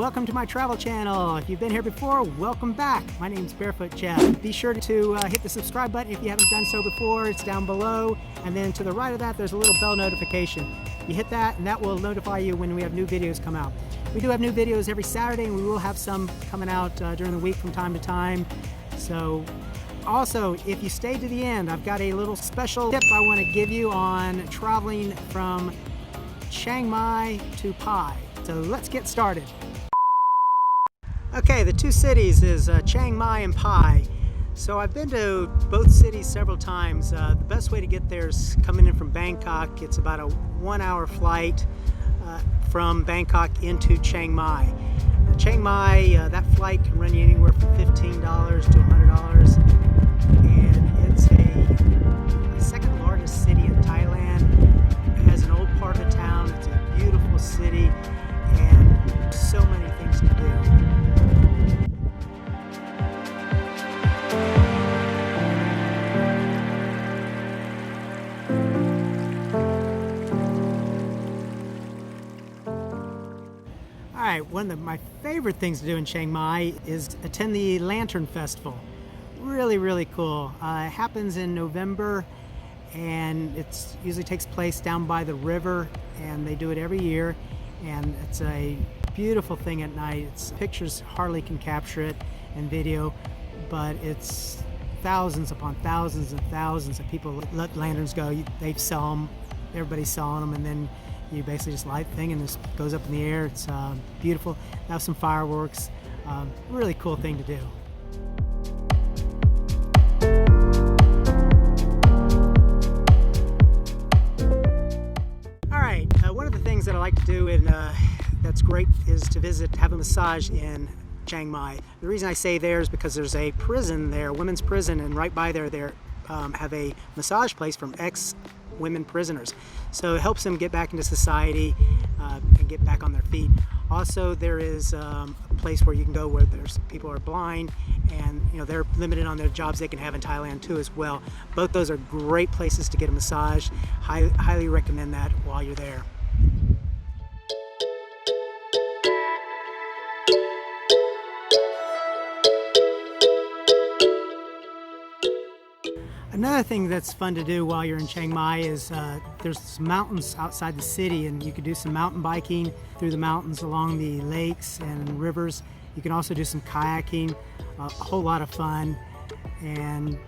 welcome to my travel channel. If you've been here before, welcome back. My name's Barefoot Jeff. Be sure to hit the subscribe button if you haven't done so before. It's down below, and then to the right of that there's a little bell notification. You hit that and that will notify you when we have new videos come out. We do have new videos every Saturday, and we will have some coming out during the week from time to time. So also, if you stay to the end, I've got a little special tip I want to give you on traveling from Chiang Mai to Pai. So let's get started. Okay, the two cities is Chiang Mai and Pai. So I've been to both cities several times. The best way to get there is coming in from Bangkok. It's about a 1-hour flight from Bangkok into Chiang Mai. Chiang Mai, that flight can run you anywhere from $15 to $100, and it's a second largest city in Thailand. It has an old part of the town. It's a beautiful city and so many things to do. Alright, one of my favorite things to do in Chiang Mai is attend the Lantern Festival. Really cool. It happens in November, and it usually takes place down by the river, and they do it every year, and it's a beautiful thing at night. Pictures hardly can capture it, and video, but it's thousands upon thousands and thousands of people let lanterns go. They sell them, everybody's selling them, and then you basically just light the thing and this goes up in the air. It's beautiful. They have some fireworks. Really cool thing to do. All right, one of the things that I like to do, and that's great, is to have a massage in Chiang Mai. The reason I say there is because there's a prison there, women's prison, and right by there they have a massage place from ex-women prisoners. So it helps them get back into society and get back on their feet. Also, there is a place where you can go where there's people who are blind, and they're limited on their jobs they can have in Thailand too as well. Both those are great places to get a massage. Highly recommend that while you're there. Another thing that's fun to do while you're in Chiang Mai is there's some mountains outside the city, and you can do some mountain biking through the mountains along the lakes and rivers. You can also do some kayaking, a whole lot of fun, and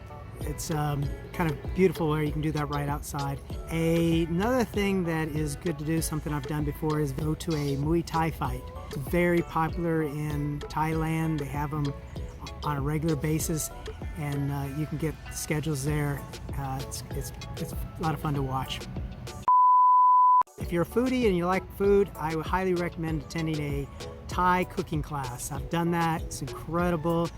it's kind of beautiful where you can do that right outside. Another thing that is good to do, something I've done before, is go to a Muay Thai fight. It's very popular in Thailand. They have them on a regular basis, and you can get schedules there. It's a lot of fun to watch. If you're a foodie and you like food, I would highly recommend attending a Thai cooking class. I've done that. It's incredible,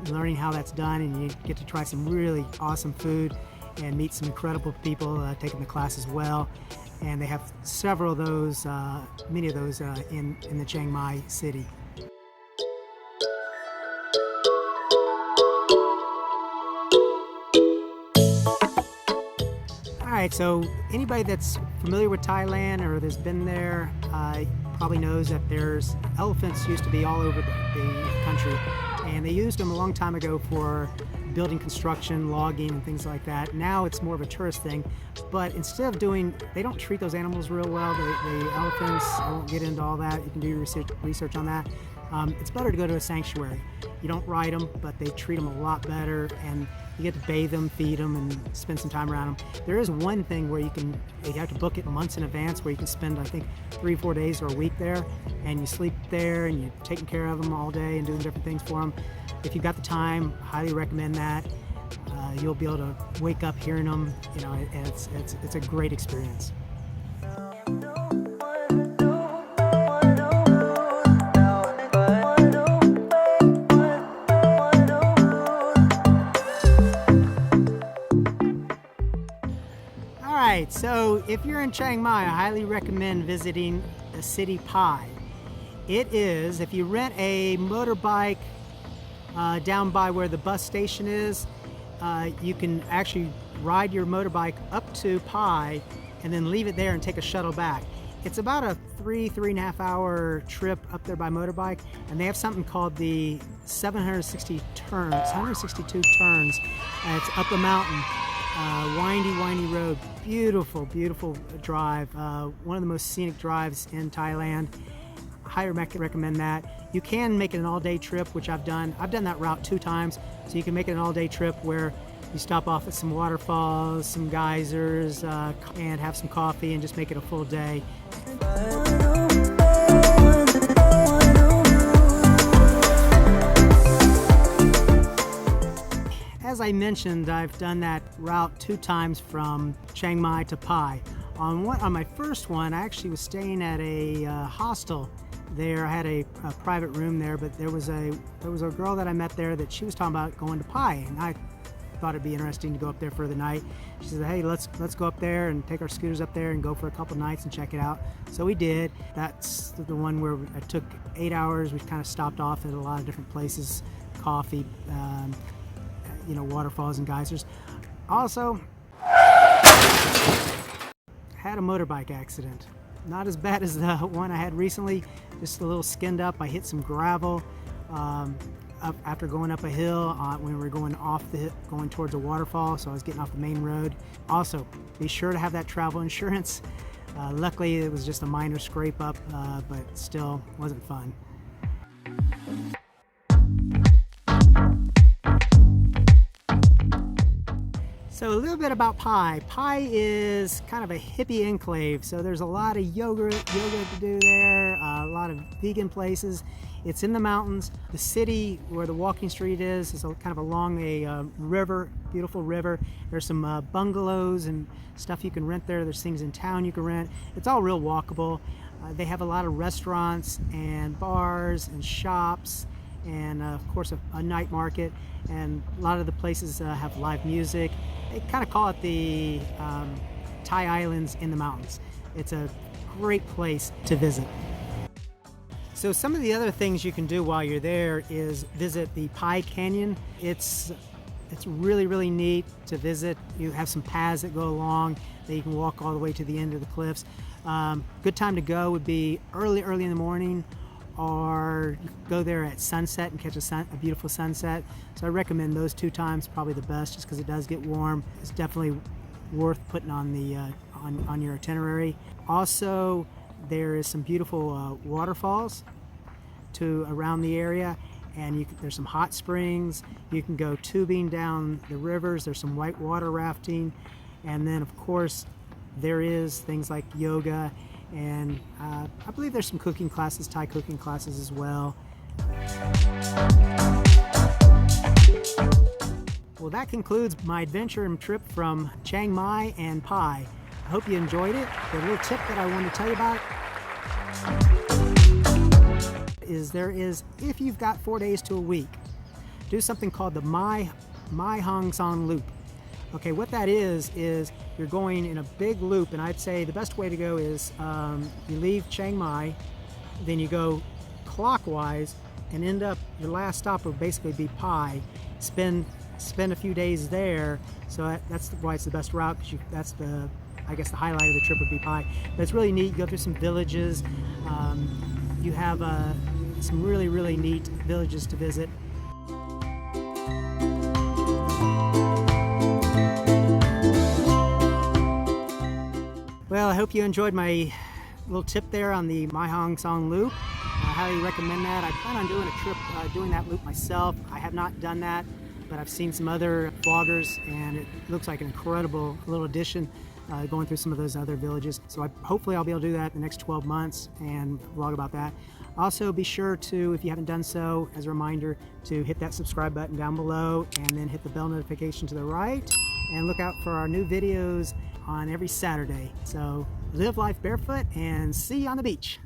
learning how that's done, and you get to try some really awesome food and meet some incredible people taking the class as well. And they have several of those, many of those in the Chiang Mai city. Alright, so anybody that's familiar with Thailand or that's been there probably knows that there's elephants used to be all over the country, and they used them a long time ago for building construction, logging, and things like that. Now it's more of a tourist thing, but instead of they don't treat those animals real well, the elephants. I won't get into all that. You can do your research on that. It's better to go to a sanctuary. You don't ride them, but they treat them a lot better, and you get to bathe them, feed them, and spend some time around them. There is one thing where you have to book it months in advance, where you can spend, I think, 3 or 4 days or a week there, and you sleep there, and you're taking care of them all day and doing different things for them. If you've got the time, highly recommend that. You'll be able to wake up hearing them, and it's a great experience. Alright, so if you're in Chiang Mai, I highly recommend visiting the city Pai. It is, if you rent a motorbike down by where the bus station is, you can actually ride your motorbike up to Pai and then leave it there and take a shuttle back. It's about a 3.5 hour trip up there by motorbike, and they have something called the 762 turns, and it's up a mountain, windy road, beautiful drive, one of the most scenic drives in Thailand. Highly recommend that. You can make it an all-day trip, which I've done. I've done that route 2 times, so you can make it an all-day trip where you stop off at some waterfalls, some geysers, and have some coffee and just make it a full day. As I mentioned, I've done that route 2 times from Chiang Mai to Pai. On my first one, I actually was staying at a hostel there. I had a private room there, but there was a girl that I met there that she was talking about going to Pai, and I thought it'd be interesting to go up there for the night. She said, hey, let's go up there and take our scooters up there and go for a couple nights and check it out. So we did. That's the one where it took 8 hours. We kind of stopped off at a lot of different places, coffee, waterfalls and geysers. Also, had a motorbike accident. Not as bad as the one I had recently, just a little skinned up. I hit some gravel after going up a hill when we were going going towards a waterfall, so I was getting off the main road. Also, be sure to have that travel insurance. Luckily, it was just a minor scrape up, but still wasn't fun. So a little bit about Pai. Pai is kind of a hippie enclave, so there's a lot of yoga to do there, a lot of vegan places. It's in the mountains. The city where the walking street is kind of along a river, beautiful river. There's some bungalows and stuff you can rent there. There's things in town you can rent. It's all real walkable. They have a lot of restaurants and bars and shops, and of course a night market, and a lot of the places have live music. They kind of call it the Thai Islands in the mountains. It's a great place to visit. So some of the other things you can do while you're there is visit the Pai Canyon. It's really neat to visit. You have some paths that go along that you can walk all the way to the end of the cliffs. Good time to go would be early in the morning, or go there at sunset and catch a beautiful sunset. So I recommend those 2 times, probably the best, just because it does get warm. It's definitely worth putting on the on your itinerary. Also, there is some beautiful waterfalls around the area, and there's some hot springs. You can go tubing down the rivers. There's some white water rafting, and then of course there is things like yoga, and I believe there's some cooking classes, Thai cooking classes as well. Well, that concludes my adventure and trip from Chiang Mai and Pai. I hope you enjoyed it. The little tip that I wanted to tell you about is if you've got 4 days to a week, do something called the Mae Hong Son Loop. Okay, what that is you're going in a big loop, and I'd say the best way to go is you leave Chiang Mai, then you go clockwise and end up, your last stop would basically be Pai. Spend a few days there, so that's why it's the best route, because I guess the highlight of the trip would be Pai. But it's really neat. You go through some villages. You have some really neat villages to visit. Well, I hope you enjoyed my little tip there on the Mae Hong Son Loop. I highly recommend that. I plan on doing a trip doing that loop myself. I have not done that, but I've seen some other vloggers, and it looks like an incredible little addition going through some of those other villages. So hopefully I'll be able to do that in the next 12 months and vlog about that. Also, be sure to, if you haven't done so, as a reminder, to hit that subscribe button down below, and then hit the bell notification to the right, and look out for our new videos on every Saturday. So live life barefoot, and see you on the beach.